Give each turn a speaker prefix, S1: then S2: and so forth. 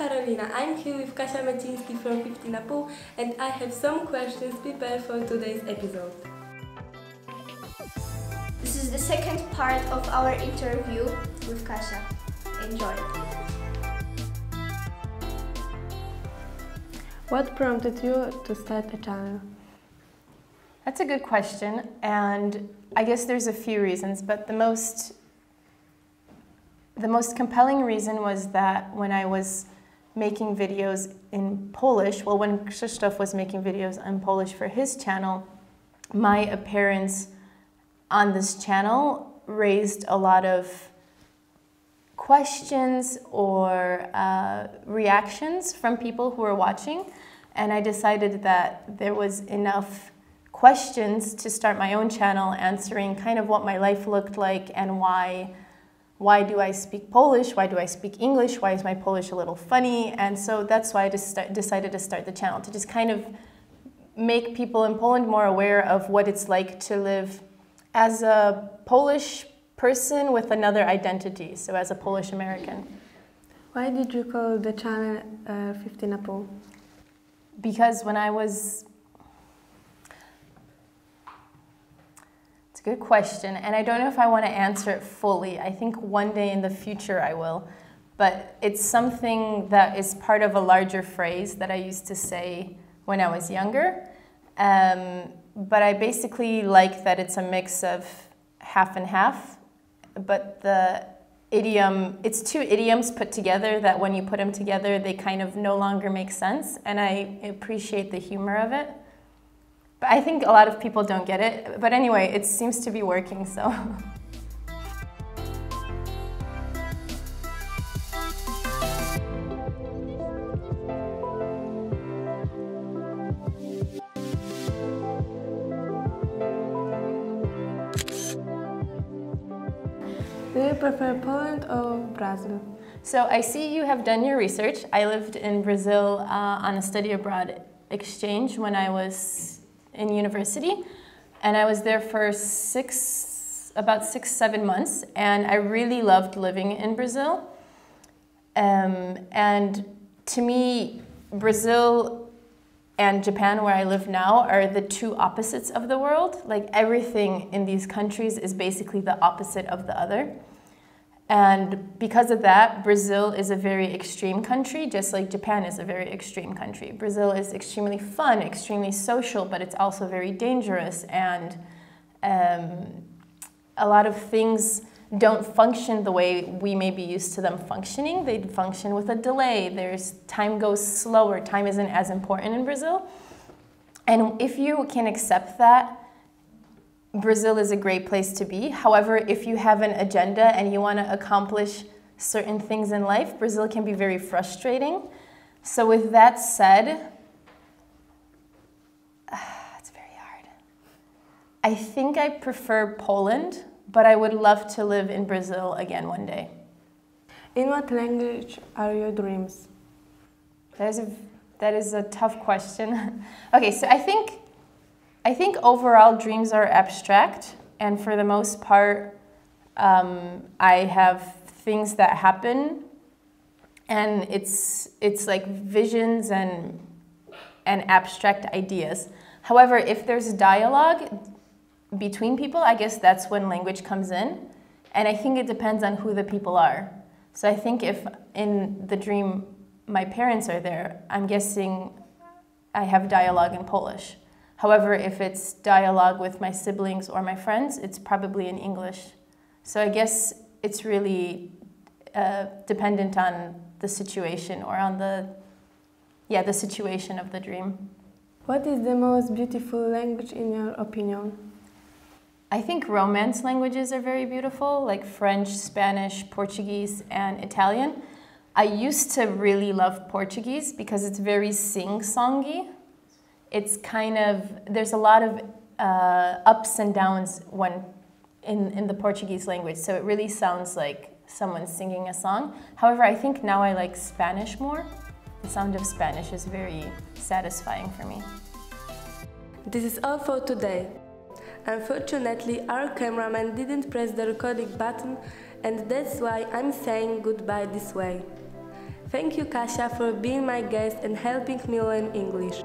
S1: Karolina. I'm here with Kasia from 15,5 and I have some questions prepared for today's episode.
S2: This is the second part of our interview with Kasia. Enjoy.
S1: What prompted you to start a channel?
S3: That's a good question, and I guess there's a few reasons, but the most compelling reason was that when I was making videos in Polish, well, when Krzysztof was making videos in Polish for his channel, my appearance on this channel raised a lot of questions or reactions from people who were watching, and I decided that there was enough questions to start my own channel answering kind of what my life looked like and why do I speak Polish, why do I speak English, why is my Polish a little funny, and so that's why I decided to start the channel, to just kind of make people in Poland more aware of what it's like to live as a Polish person with another identity, so as a Polish American.
S1: Why did you call the channel 15,5?
S3: Because when I was... It's a good question, and I don't know if I want to answer it fully. I think one day in the future I will, but it's something that is part of a larger phrase that I used to say when I was younger. But I basically like that it's a mix of half and half, but the idiom, it's two idioms put together that when you put them together, they kind of no longer make sense, and I appreciate the humor of it. But I think a lot of people don't get it, but anyway, it seems to be working, so.
S1: Do you prefer Poland or Brazil?
S3: So I see you have done your research. I lived in Brazil on a study abroad exchange when I was in university, and I was there for about 6-7 months, and I really loved living in Brazil. And to me, Brazil and Japan, where I live now, are the two opposites of the world. Like, everything in these countries is basically the opposite of the other. And because of that, Brazil is a very extreme country, just like Japan is a very extreme country. Brazil is extremely fun, extremely social, but it's also very dangerous, and a lot of things don't function the way we may be used to them functioning. They function with a delay. Time goes slower. Time isn't as important in Brazil. And if you can accept that, Brazil is a great place to be. However, if you have an agenda and you want to accomplish certain things in life, Brazil can be very frustrating. So with that said, it's very hard. I think I prefer Poland, but I would love to live in Brazil again one day.
S1: In what language are your dreams?
S3: That is a tough question. Okay, so I think overall dreams are abstract, and for the most part, I have things that happen, and it's like visions and abstract ideas. However, if there's dialogue between people, I guess that's when language comes in, and I think it depends on who the people are. So I think if in the dream my parents are there, I'm guessing I have dialogue in Polish. However, if it's dialogue with my siblings or my friends, it's probably in English. So I guess it's really dependent on the situation or on the situation of the dream.
S1: What is the most beautiful language in your opinion?
S3: I think Romance languages are very beautiful, like French, Spanish, Portuguese, and Italian. I used to really love Portuguese because it's very sing-songy. It's kind of, there's a lot of ups and downs in the Portuguese language, so it really sounds like someone singing a song. However, I think now I like Spanish more. The sound of Spanish is very satisfying for me.
S1: This is all for today. Unfortunately, our cameraman didn't press the recording button, and that's why I'm saying goodbye this way. Thank you, Kasia, for being my guest and helping me learn English.